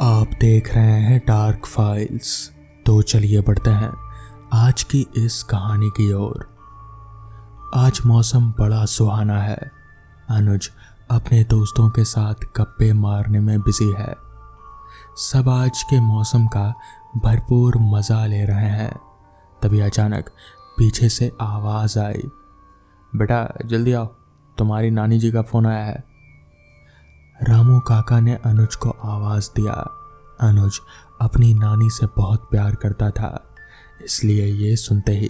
आप देख रहे हैं डार्क फाइल्स। तो चलिए बढ़ते हैं आज की इस कहानी की ओर। आज मौसम बड़ा सुहाना है। अनुज अपने दोस्तों के साथ गप्पे मारने में बिजी है। सब आज के मौसम का भरपूर मजा ले रहे हैं। तभी अचानक पीछे से आवाज आई, बेटा जल्दी आओ, तुम्हारी नानी जी का फोन आया है। रामू काका ने अनुज को आवाज दिया। अनुज अपनी नानी से बहुत प्यार करता था, इसलिए ये सुनते ही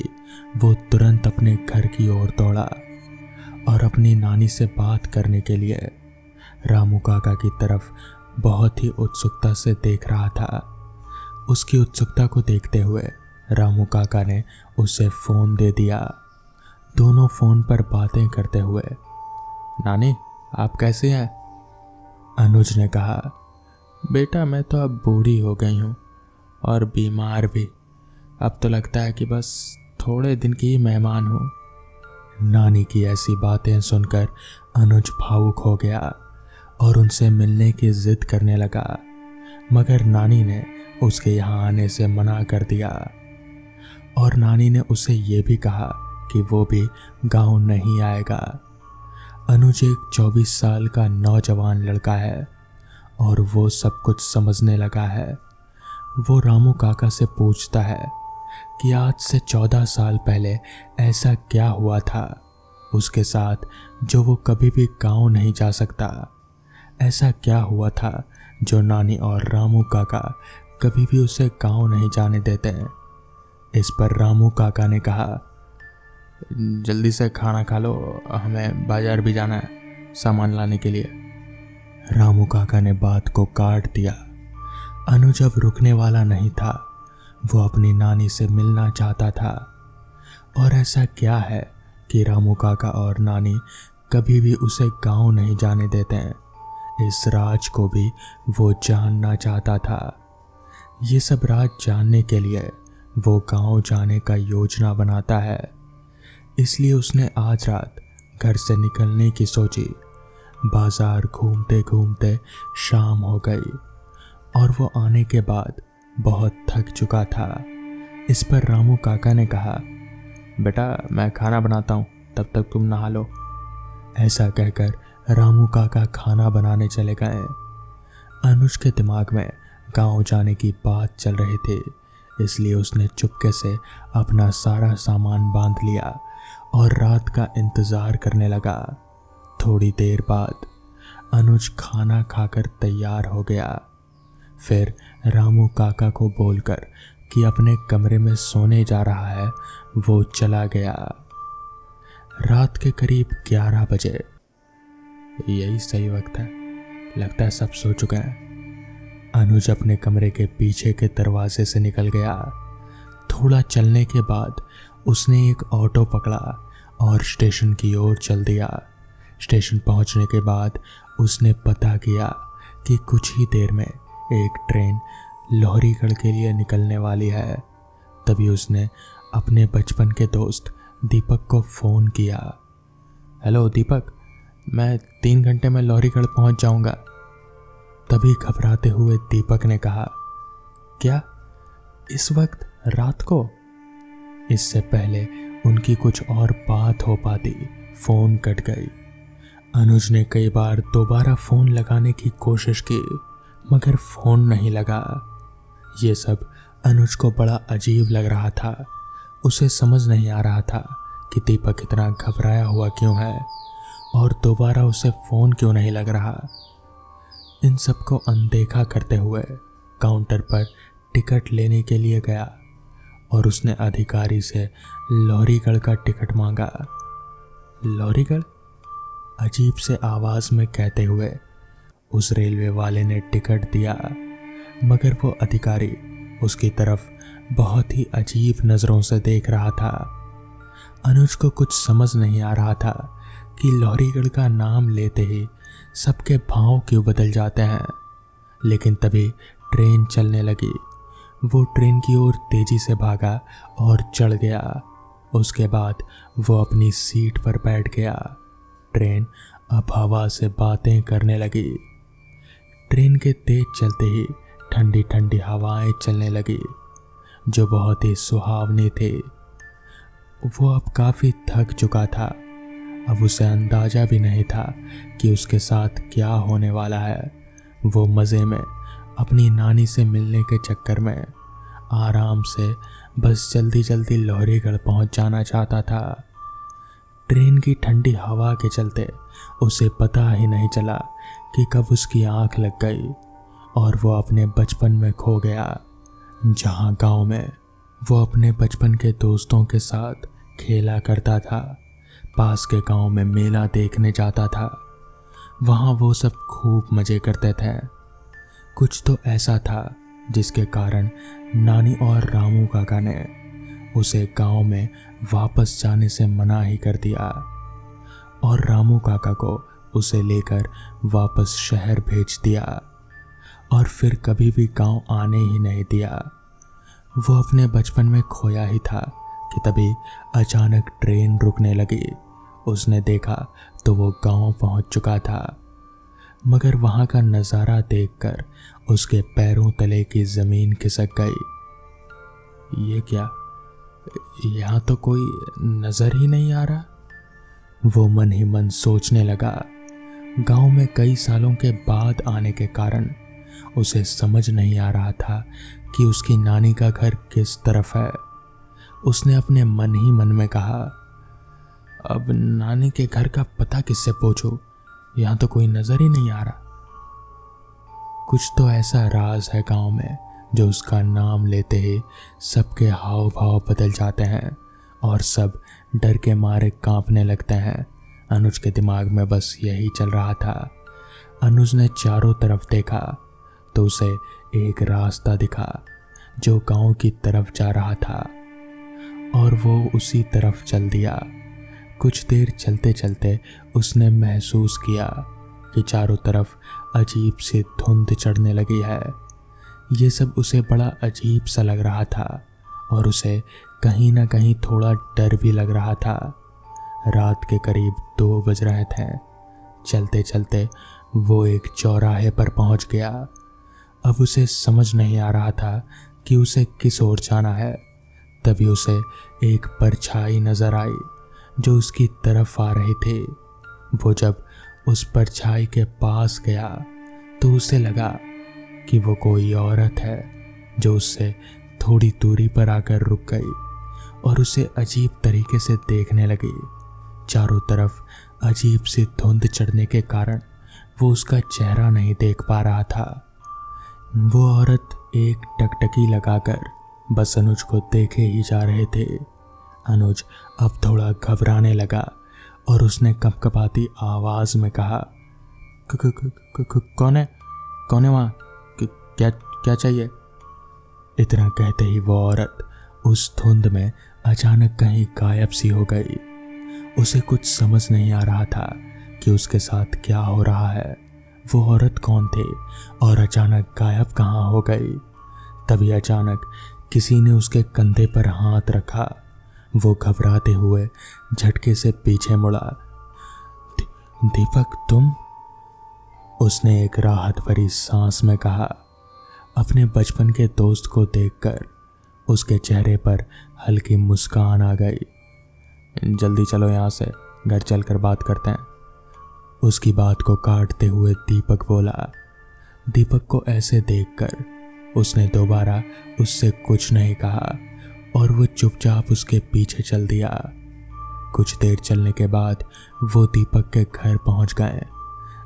वो तुरंत अपने घर की ओर दौड़ा और अपनी नानी से बात करने के लिए रामू काका की तरफ बहुत ही उत्सुकता से देख रहा था। उसकी उत्सुकता को देखते हुए रामू काका ने उसे फोन दे दिया। दोनों फोन पर बातें करते हुए, नानी आप कैसे हैं? अनुज ने कहा, बेटा मैं तो अब बूढ़ी हो गई हूँ और बीमार भी। अब तो लगता है कि बस थोड़े दिन की ही मेहमान हूँ। नानी की ऐसी बातें सुनकर अनुज भावुक हो गया और उनसे मिलने की जिद करने लगा, मगर नानी ने उसके यहाँ आने से मना कर दिया और नानी ने उसे ये भी कहा कि वो भी गांव नहीं आएगा। अनुज एक 24 साल का नौजवान लड़का है और वो सब कुछ समझने लगा है। वो रामू काका से पूछता है कि आज से 14 साल पहले ऐसा क्या हुआ था उसके साथ जो वो कभी भी गांव नहीं जा सकता। ऐसा क्या हुआ था जो नानी और रामू काका कभी भी उसे गांव नहीं जाने देते। इस पर रामू काका ने कहा, जल्दी से खाना खा लो, हमें बाजार भी जाना है सामान लाने के लिए। रामू काका ने बात को काट दिया। अनुज अब रुकने वाला नहीं था। वो अपनी नानी से मिलना चाहता था। और ऐसा क्या है कि रामू काका और नानी कभी भी उसे गांव नहीं जाने देते हैं। इस राज को भी वो जानना चाहता था। ये सब राज जानने के लिए वो गांव जाने का योजना बनाता है। इसलिए उसने आज रात घर से निकलने की सोची। बाजार घूमते घूमते शाम हो गई और वो आने के बाद बहुत थक चुका था। इस पर रामू काका ने कहा, बेटा मैं खाना बनाता हूँ, तब तक तुम नहा लो। ऐसा कहकर रामू काका खाना बनाने चले गए। अनुज के दिमाग में गांव जाने की बात चल रही थी, इसलिए उसने चुपके से अपना सारा सामान बांध लिया और रात का इंतज़ार करने लगा। थोड़ी देर बाद अनुज खाना खाकर तैयार हो गया। फिर रामू काका को बोलकर कि अपने कमरे में सोने जा रहा है, वो चला गया। रात के करीब 11 बजे। यही सही वक्त है, लगता है सब सो चुके हैं। अनुज अपने कमरे के पीछे के दरवाजे से निकल गया। थोड़ा चलने के बाद उसने एक ऑटो पकड़ा और स्टेशन की ओर चल दिया। स्टेशन पहुंचने के बाद उसने पता किया कि कुछ ही देर में एक ट्रेन लोहरीगढ़ के लिए निकलने वाली है। तभी उसने अपने बचपन के दोस्त दीपक को फ़ोन किया। हेलो दीपक, मैं 3 घंटे में लोहरीगढ़ पहुंच जाऊंगा। तभी घबराते हुए दीपक ने कहा, क्या इस वक्त रात को? इससे पहले उनकी कुछ और बात हो पाती, फोन कट गई। अनुज ने कई बार दोबारा फोन लगाने की कोशिश की, मगर फोन नहीं लगा। ये सब अनुज को बड़ा अजीब लग रहा था। उसे समझ नहीं आ रहा था कि दीपक इतना घबराया हुआ क्यों है और दोबारा उसे फोन क्यों नहीं लग रहा। इन सबको अनदेखा करते हुए काउंटर पर टिकट लेने के लिए गया और उसने अधिकारी से लोहरीगढ़ का टिकट मांगा। लोहरीगढ़? अजीब से आवाज में कहते हुए उस रेलवे वाले ने टिकट दिया, मगर वो अधिकारी उसकी तरफ बहुत ही अजीब नज़रों से देख रहा था। अनुज को कुछ समझ नहीं आ रहा था कि लोहरीगढ़ का नाम लेते ही सबके भाव क्यों बदल जाते हैं। लेकिन तभी ट्रेन चलने लगी। वो ट्रेन की ओर तेजी से भागा और चढ़ गया। उसके बाद वो अपनी सीट पर बैठ गया। ट्रेन अब हवा से बातें करने लगी। ट्रेन के तेज चलते ही ठंडी ठंडी हवाएं चलने लगी जो बहुत ही सुहावनी थी। वो अब काफ़ी थक चुका था। अब उसे अंदाज़ा भी नहीं था कि उसके साथ क्या होने वाला है। वो मज़े में अपनी नानी से मिलने के चक्कर में आराम से बस जल्दी जल्दी लोहरीगढ़ पहुंच जाना चाहता था। ट्रेन की ठंडी हवा के चलते उसे पता ही नहीं चला कि कब उसकी आंख लग गई और वो अपने बचपन में खो गया, जहां गांव में वो अपने बचपन के दोस्तों के साथ खेला करता था। पास के गांव में मेला देखने जाता था। वहां वो सब खूब मज़े करते थे। कुछ तो ऐसा था जिसके कारण नानी और रामू काका ने उसे गांव में वापस जाने से मना ही कर दिया और रामू काका को उसे लेकर वापस शहर भेज दिया और फिर कभी भी गांव आने ही नहीं दिया। वो अपने बचपन में खोया ही था कि तभी अचानक ट्रेन रुकने लगी। उसने देखा तो वो गांव पहुंच चुका था, मगर वहां का नज़ारा देखकर उसके पैरों तले की ज़मीन खिसक गई। ये क्या, यहाँ तो कोई नज़र ही नहीं आ रहा। वो मन ही मन सोचने लगा। गांव में कई सालों के बाद आने के कारण उसे समझ नहीं आ रहा था कि उसकी नानी का घर किस तरफ है। उसने अपने मन ही मन में कहा, अब नानी के घर का पता किससे पूछूं, यहाँ तो कोई नज़र ही नहीं आ रहा। कुछ तो ऐसा राज है गांव में जो उसका नाम लेते ही सबके हाव भाव बदल जाते हैं और सब डर के मारे कांपने लगते हैं। अनुज के दिमाग में बस यही चल रहा था। अनुज ने चारों तरफ देखा तो उसे एक रास्ता दिखा जो गांव की तरफ जा रहा था और वो उसी तरफ चल दिया। कुछ देर चलते चलते उसने महसूस किया कि चारों तरफ अजीब सी धुंध चढ़ने लगी है। ये सब उसे बड़ा अजीब सा लग रहा था और उसे कहीं ना कहीं थोड़ा डर भी लग रहा था। रात के करीब 2 बज रहे थे। चलते चलते वो एक चौराहे पर पहुंच गया। अब उसे समझ नहीं आ रहा था कि उसे किस ओर जाना है। तभी उसे एक परछाई नजर आई जो उसकी तरफ आ रही थी। वो जब उस परछाई के पास गया तो उसे लगा कि वो कोई औरत है जो उससे थोड़ी दूरी पर आकर रुक गई और उसे अजीब तरीके से देखने लगी। चारों तरफ अजीब सी धुंध चढ़ने के कारण वो उसका चेहरा नहीं देख पा रहा था। वो औरत एक टकटकी लगाकर बस अनुज को देखे ही जा रहे थे। अनुज अब थोड़ा घबराने लगा और उसने कपकपाती आवाज में कहा, कौन है वहाँ, क्या चाहिए? इतना कहते ही वो औरत उस धुंध में अचानक कहीं गायब सी हो गई। उसे कुछ समझ नहीं आ रहा था कि उसके साथ क्या हो रहा है। वो औरत कौन थी और अचानक गायब कहाँ हो गई? तभी अचानक किसी ने उसके कंधे पर हाथ रखा। वो घबराते हुए झटके से पीछे मुड़ा। दीपक, तुम? उसने एक राहत भरी सांस में कहा। अपने बचपन के दोस्त को देखकर उसके चेहरे पर हल्की मुस्कान आ गई। जल्दी चलो यहाँ से, घर चलकर बात करते हैं। उसकी बात को काटते हुए दीपक बोला। दीपक को ऐसे देखकर उसने दोबारा उससे कुछ नहीं कहा और वो चुपचाप उसके पीछे चल दिया। कुछ देर चलने के बाद वो दीपक के घर पहुंच गए।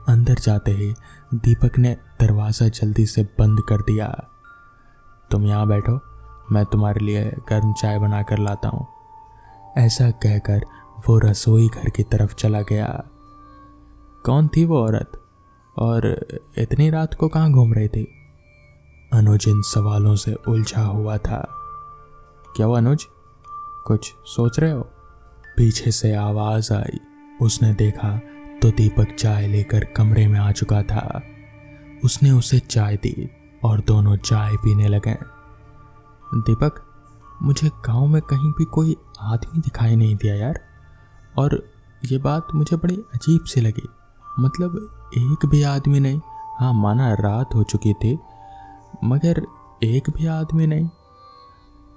अंदर जाते ही दीपक ने दरवाज़ा जल्दी से बंद कर दिया। तुम यहाँ बैठो, मैं तुम्हारे लिए गर्म चाय बना कर लाता हूँ। ऐसा कहकर वो रसोई घर की तरफ चला गया। कौन थी वो औरत और इतनी रात को कहाँ घूम रही थी? अनुज इन सवालों से उलझा हुआ था। क्या हुआ अनुज, कुछ सोच रहे हो? पीछे से आवाज आई। उसने देखा तो दीपक चाय लेकर कमरे में आ चुका था। उसने उसे चाय दी और दोनों चाय पीने लगे। दीपक, मुझे गांव में कहीं भी कोई आदमी दिखाई नहीं दिया यार, और ये बात मुझे बड़ी अजीब सी लगी। मतलब एक भी आदमी नहीं। हाँ, माना रात हो चुकी थी, मगर एक भी आदमी नहीं।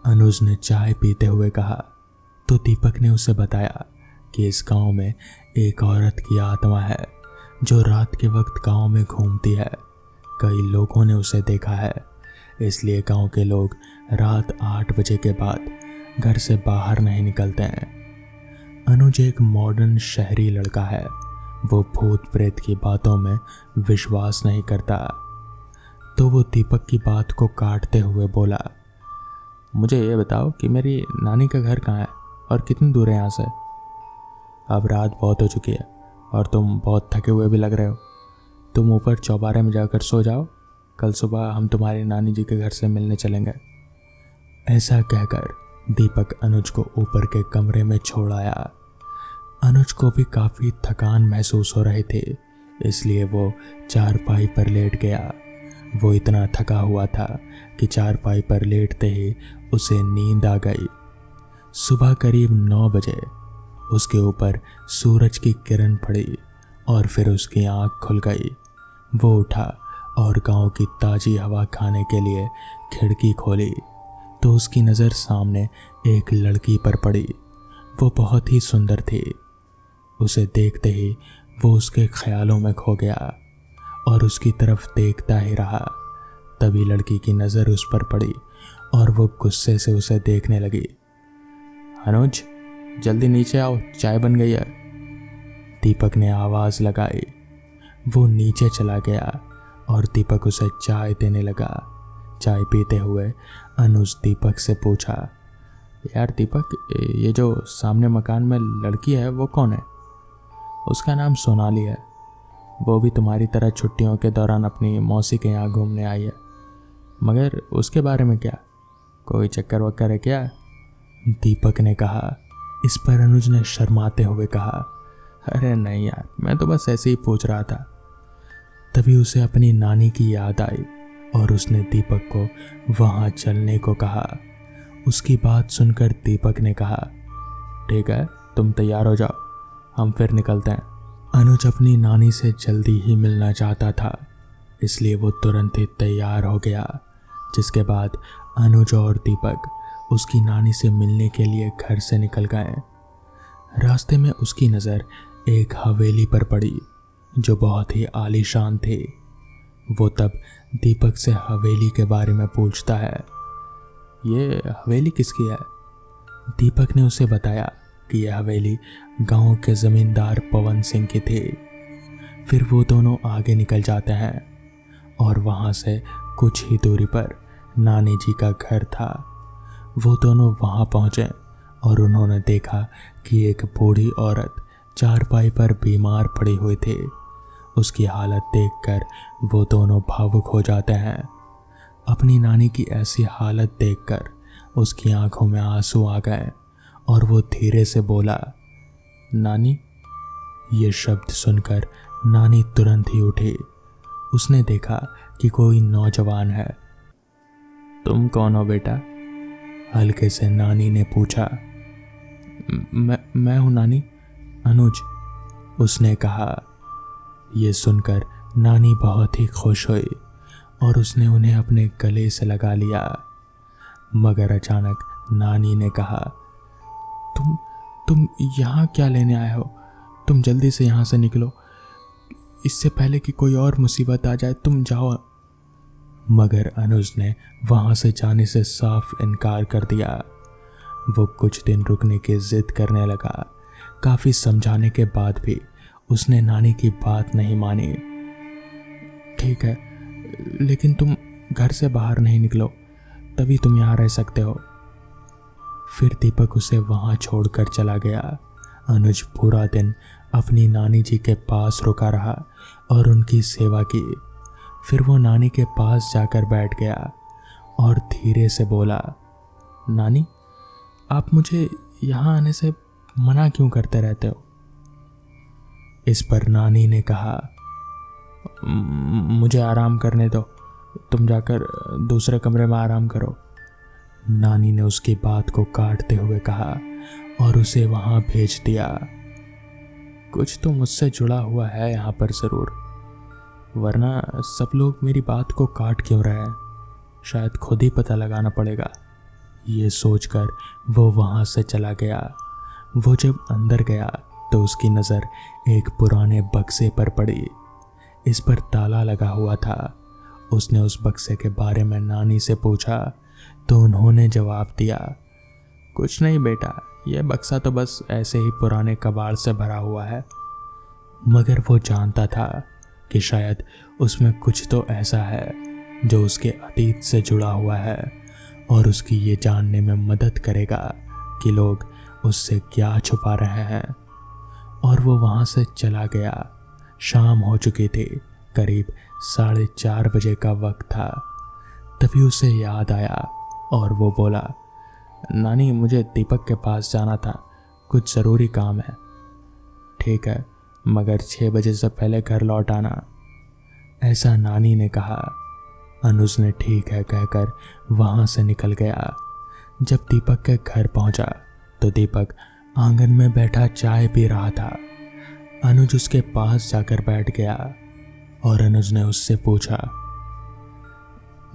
अनुज ने चाय पीते हुए कहा तो दीपक ने उसे बताया कि इस गांव में एक औरत की आत्मा है जो रात के वक्त गांव में घूमती है। कई लोगों ने उसे देखा है, इसलिए गांव के लोग रात 8 बजे के बाद घर से बाहर नहीं निकलते हैं। अनुज एक मॉडर्न शहरी लड़का है। वो भूत प्रेत की बातों में विश्वास नहीं करता। तो वो दीपक की बात को काटते हुए बोला, मुझे ये बताओ कि मेरी नानी का घर कहाँ है और कितनी दूर है यहाँ से? अब रात बहुत हो चुकी है और तुम बहुत थके हुए भी लग रहे हो। तुम ऊपर चौबारे में जाकर सो जाओ, कल सुबह हम तुम्हारी नानी जी के घर से मिलने चलेंगे। ऐसा कहकर दीपक अनुज को ऊपर के कमरे में छोड़ आया। अनुज को भी काफ़ी थकान महसूस हो रही थी, इसलिए वो चारपाई पर लेट गया। वो इतना थका हुआ था कि चारपाई पर लेटते ही उसे नींद आ गई। सुबह करीब 9 बजे उसके ऊपर सूरज की किरण पड़ी और फिर उसकी आंख खुल गई। वो उठा और गांव की ताज़ी हवा खाने के लिए खिड़की खोली तो उसकी नज़र सामने एक लड़की पर पड़ी। वो बहुत ही सुंदर थी। उसे देखते ही वो उसके ख्यालों में खो गया और उसकी तरफ देखता ही रहा। तभी लड़की की नज़र उस पर पड़ी और वो गुस्से से उसे देखने लगी। अनुज, जल्दी नीचे आओ, चाय बन गई है। दीपक ने आवाज़ लगाई। वो नीचे चला गया और दीपक उसे चाय देने लगा। चाय पीते हुए अनुज दीपक से पूछा, यार दीपक, ये जो सामने मकान में लड़की है वो कौन है? उसका नाम सोनाली है। वो भी तुम्हारी तरह छुट्टियों के दौरान अपनी मौसी के यहाँ घूमने आई है। मगर उसके बारे में क्या, कोई चक्कर वक्कर है क्या? दीपक ने कहा। इस पर अनुज ने शर्माते हुए कहा, अरे नहीं यार, मैं तो बस ऐसे ही पूछ रहा था। तभी उसे अपनी नानी की याद आई और उसने दीपक को वहाँ चलने को कहा। उसकी बात सुनकर दीपक ने कहा, ठीक है, तुम तैयार हो जाओ, हम फिर निकलते हैं। अनुज अपनी नानी से जल्दी ही मिलना चाहता था, इसलिए वो तुरंत ही तैयार हो गया। जिसके बाद अनुज और दीपक उसकी नानी से मिलने के लिए घर से निकल गए। रास्ते में उसकी नज़र एक हवेली पर पड़ी जो बहुत ही आलीशान थी। वो तब दीपक से हवेली के बारे में पूछता है, ये हवेली किसकी है? दीपक ने उसे बताया कि यह हवेली गांव के ज़मींदार पवन सिंह की थी। फिर वो दोनों आगे निकल जाते हैं और वहाँ से कुछ ही दूरी पर नानी जी का घर था। वो दोनों वहाँ पहुँचे और उन्होंने देखा कि एक बूढ़ी औरत चारपाई पर बीमार पड़ी हुई थी। उसकी हालत देखकर वो दोनों भावुक हो जाते हैं। अपनी नानी की ऐसी हालत देखकर उसकी आंखों में आंसू आ गए और वो धीरे से बोला, नानी। ये शब्द सुनकर नानी तुरंत ही उठी। उसने देखा कि कोई नौजवान है। तुम कौन हो बेटा? हल्के से नानी ने पूछा। मैं हूँ नानी, अनुज, उसने कहा। ये सुनकर नानी बहुत ही खुश हुई और उसने उन्हें अपने गले से लगा लिया। मगर अचानक नानी ने कहा, तुम यहाँ क्या लेने आए हो? तुम जल्दी से यहाँ से निकलो, इससे पहले कि कोई और मुसीबत आ जाए। तुम जाओ। मगर अनुज ने वहाँ से जाने से साफ इनकार कर दिया। वो कुछ दिन रुकने की जिद करने लगा। काफ़ी समझाने के बाद भी उसने नानी की बात नहीं मानी। ठीक है, लेकिन तुम घर से बाहर नहीं निकलो, तभी तुम यहाँ रह सकते हो। फिर दीपक उसे वहाँ छोड़कर चला गया। अनुज पूरा दिन अपनी नानी जी के पास रुका रहा और उनकी सेवा की। फिर वो नानी के पास जाकर बैठ गया और धीरे से बोला, नानी, आप मुझे यहाँ आने से मना क्यों करते रहते हो? इस पर नानी ने कहा, मुझे आराम करने दो, तुम जाकर दूसरे कमरे में आराम करो। नानी ने उसकी बात को काटते हुए कहा और उसे वहाँ भेज दिया। कुछ तो मुझसे जुड़ा हुआ है यहाँ पर ज़रूर, वरना सब लोग मेरी बात को काट क्यों रहे हैं? शायद खुद ही पता लगाना पड़ेगा। ये सोचकर वो वहाँ से चला गया। वो जब अंदर गया तो उसकी नज़र एक पुराने बक्से पर पड़ी। इस पर ताला लगा हुआ था। उसने उस बक्से के बारे में नानी से पूछा तो उन्होंने जवाब दिया, कुछ नहीं बेटा, यह बक्सा तो बस ऐसे ही पुराने कबाड़ से भरा हुआ है। मगर वो जानता था कि शायद उसमें कुछ तो ऐसा है जो उसके अतीत से जुड़ा हुआ है और उसकी ये जानने में मदद करेगा कि लोग उससे क्या छुपा रहे हैं। और वो वहाँ से चला गया। शाम हो चुकी थी, करीब 4:30 बजे का वक्त था। तभी उसे याद आया और वो बोला, नानी मुझे दीपक के पास जाना था, कुछ ज़रूरी काम है। ठीक है, मगर 6 बजे से पहले घर लौट आना, ऐसा नानी ने कहा। अनुज ने ठीक है कहकर वहाँ से निकल गया। जब दीपक के घर पहुँचा तो दीपक आंगन में बैठा चाय पी रहा था। अनुज उसके पास जाकर बैठ गया और अनुज ने उससे पूछा,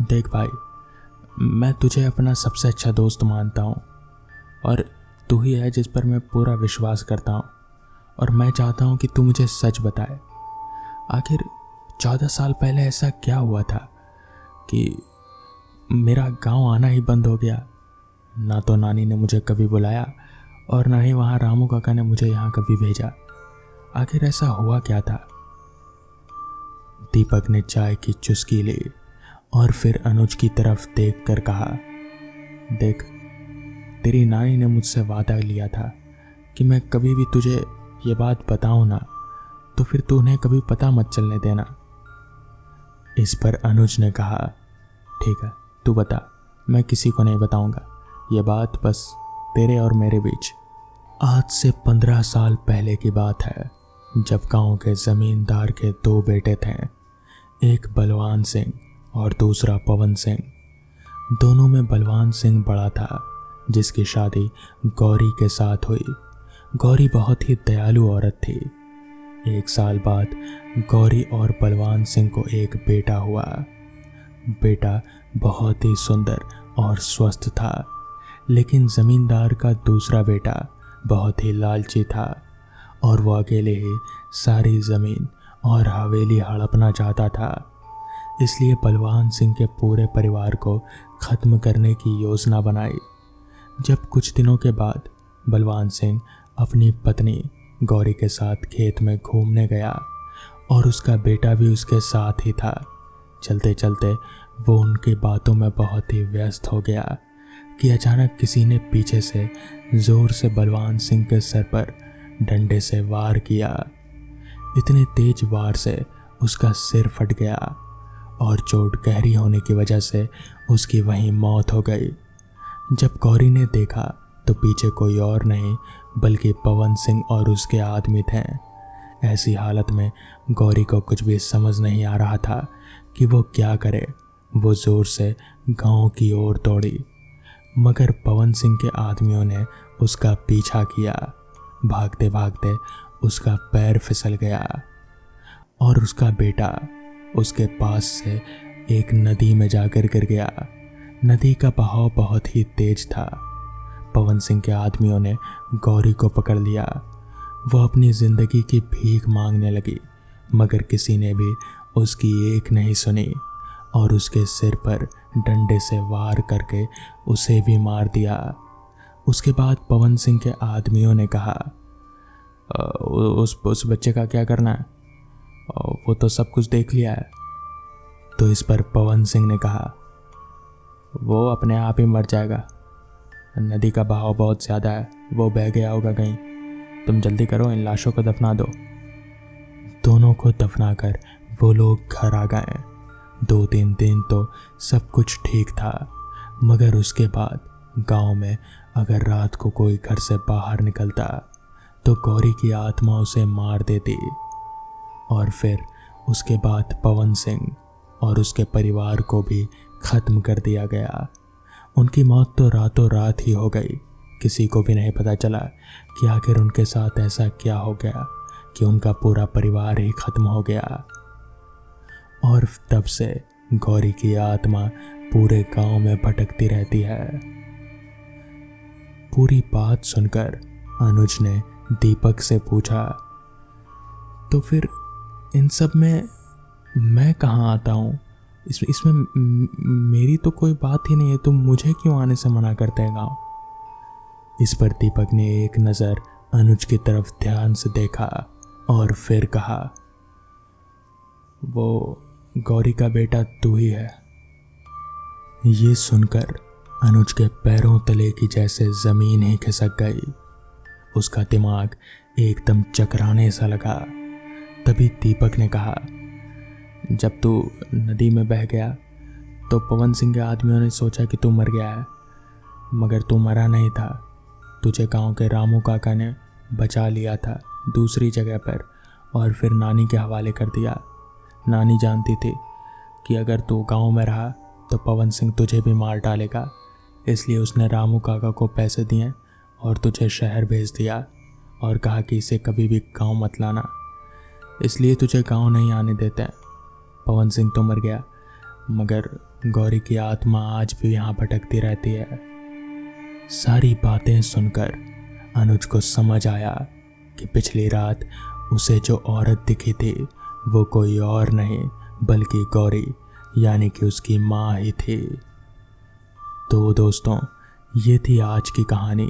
देख भाई, मैं तुझे अपना सबसे अच्छा दोस्त मानता हूँ और तू ही है जिस पर मैं पूरा विश्वास करता हूँ, और मैं चाहता हूँ कि तू मुझे सच बताए। आखिर 14 साल पहले ऐसा क्या हुआ था कि मेरा गांव आना ही बंद हो गया। ना तो नानी ने मुझे कभी बुलाया और ना ही वहाँ रामू काका ने मुझे यहाँ कभी भेजा। आखिर ऐसा हुआ क्या था? दीपक ने चाय की चुस्की ली और फिर अनुज की तरफ देखकर कहा, देख, तेरी नानी ने मुझसे वादा लिया था कि मैं कभी भी तुझे ये बात बताऊं ना, तो फिर तू उन्हें कभी पता मत चलने देना। इस पर अनुज ने कहा, ठीक है, तू बता, मैं किसी को नहीं बताऊंगा, ये बात बस तेरे और मेरे बीच। आज से 15 साल पहले की बात है, जब गांव के जमींदार के 2 बेटे थे, एक बलवान सिंह और दूसरा पवन सिंह। दोनों में बलवान सिंह बड़ा था, जिसकी शादी गौरी के साथ हुई। गौरी बहुत ही दयालु औरत थी। 1 साल बाद गौरी और बलवान सिंह को एक बेटा हुआ। बेटा बहुत ही सुंदर और स्वस्थ था, लेकिन जमींदार का दूसरा बेटा बहुत ही लालची था और वो अकेले ही सारी ज़मीन और हवेली हड़पना चाहता था। इसलिए बलवान सिंह के पूरे परिवार को ख़त्म करने की योजना बनाई। जब कुछ दिनों के बाद बलवान सिंह अपनी पत्नी गौरी के साथ खेत में घूमने गया और उसका बेटा भी उसके साथ ही था। चलते चलते वो उनकी बातों में बहुत ही व्यस्त हो गया कि अचानक किसी ने पीछे से ज़ोर से बलवान सिंह के सर पर डंडे से वार किया। इतने तेज वार से उसका सिर फट गया और चोट गहरी होने की वजह से उसकी वहीं मौत हो गई। जब गौरी ने देखा तो पीछे कोई और नहीं बल्कि पवन सिंह और उसके आदमी थे। ऐसी हालत में गौरी को कुछ भी समझ नहीं आ रहा था कि वो क्या करे। वो ज़ोर से गांव की ओर दौड़ी, मगर पवन सिंह के आदमियों ने उसका पीछा किया। भागते भागते उसका पैर फिसल गया और उसका बेटा उसके पास से एक नदी में जाकर गिर गया। नदी का बहाव बहुत ही तेज था। पवन सिंह के आदमियों ने गौरी को पकड़ लिया। वो अपनी ज़िंदगी की भीख मांगने लगी, मगर किसी ने भी उसकी एक नहीं सुनी और उसके सिर पर डंडे से वार करके उसे भी मार दिया। उसके बाद पवन सिंह के आदमियों ने कहा, उस बच्चे का क्या करना है, वो तो सब कुछ देख लिया है। तो इस पर पवन सिंह ने कहा, वो अपने आप ही मर जाएगा, नदी का बहाव बहुत ज़्यादा है, वो बह गया होगा कहीं, तुम जल्दी करो, इन लाशों को दफना दो। दोनों को दफनाकर वो लोग घर आ गए। 2-3 दिन तो सब कुछ ठीक था, मगर उसके बाद गांव में अगर रात को कोई घर से बाहर निकलता तो गौरी की आत्मा उसे मार देती। और फिर उसके बाद पवन सिंह और उसके परिवार को भी ख़त्म कर दिया गया। उनकी मौत तो रातों रात ही हो गई। किसी को भी नहीं पता चला कि आखिर उनके साथ ऐसा क्या हो गया कि उनका पूरा परिवार ही ख़त्म हो गया। और तब से गौरी की आत्मा पूरे गांव में भटकती रहती है। पूरी बात सुनकर अनुज ने दीपक से पूछा, तो फिर इन सब में मैं कहाँ आता हूँ? इसमें मेरी तो कोई बात ही नहीं है, तुम मुझे क्यों आने से मना करते हैं गाँव? इस पर दीपक ने एक नज़र अनुज की तरफ ध्यान से देखा और फिर कहा, वो गौरी का बेटा तू ही है। ये सुनकर अनुज के पैरों तले की जैसे जमीन ही खिसक गई। उसका दिमाग एकदम चकराने सा लगा। तभी दीपक ने कहा, जब तू नदी में बह गया तो पवन सिंह के आदमियों ने सोचा कि तू मर गया है, मगर तू मरा नहीं था। तुझे गांव के रामू काका ने बचा लिया था दूसरी जगह पर और फिर नानी के हवाले कर दिया। नानी जानती थी कि अगर तू गांव में रहा तो पवन सिंह तुझे भी मार डालेगा, इसलिए उसने रामू काका को पैसे दिए और तुझे शहर भेज दिया और कहा कि इसे कभी भी गांव मत लाना, इसलिए तुझे गांव नहीं आने देते। पवन सिंह तो मर गया, मगर गौरी की आत्मा आज भी यहाँ भटकती रहती है। सारी बातें सुनकर अनुज को समझ आया कि पिछली रात उसे जो औरत दिखी थी वो कोई और नहीं बल्कि गौरी यानी कि उसकी माँ ही थी। तो दोस्तों, ये थी आज की कहानी।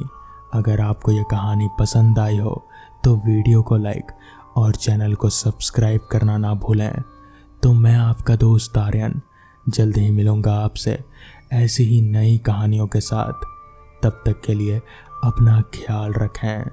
अगर आपको ये कहानी पसंद आई हो तो वीडियो को लाइक और चैनल को सब्सक्राइब करना ना भूलें। तो मैं आपका दोस्त आर्यन जल्द ही मिलूँगा आपसे ऐसी ही नई कहानियों के साथ। तब तक के लिए अपना ख्याल रखें।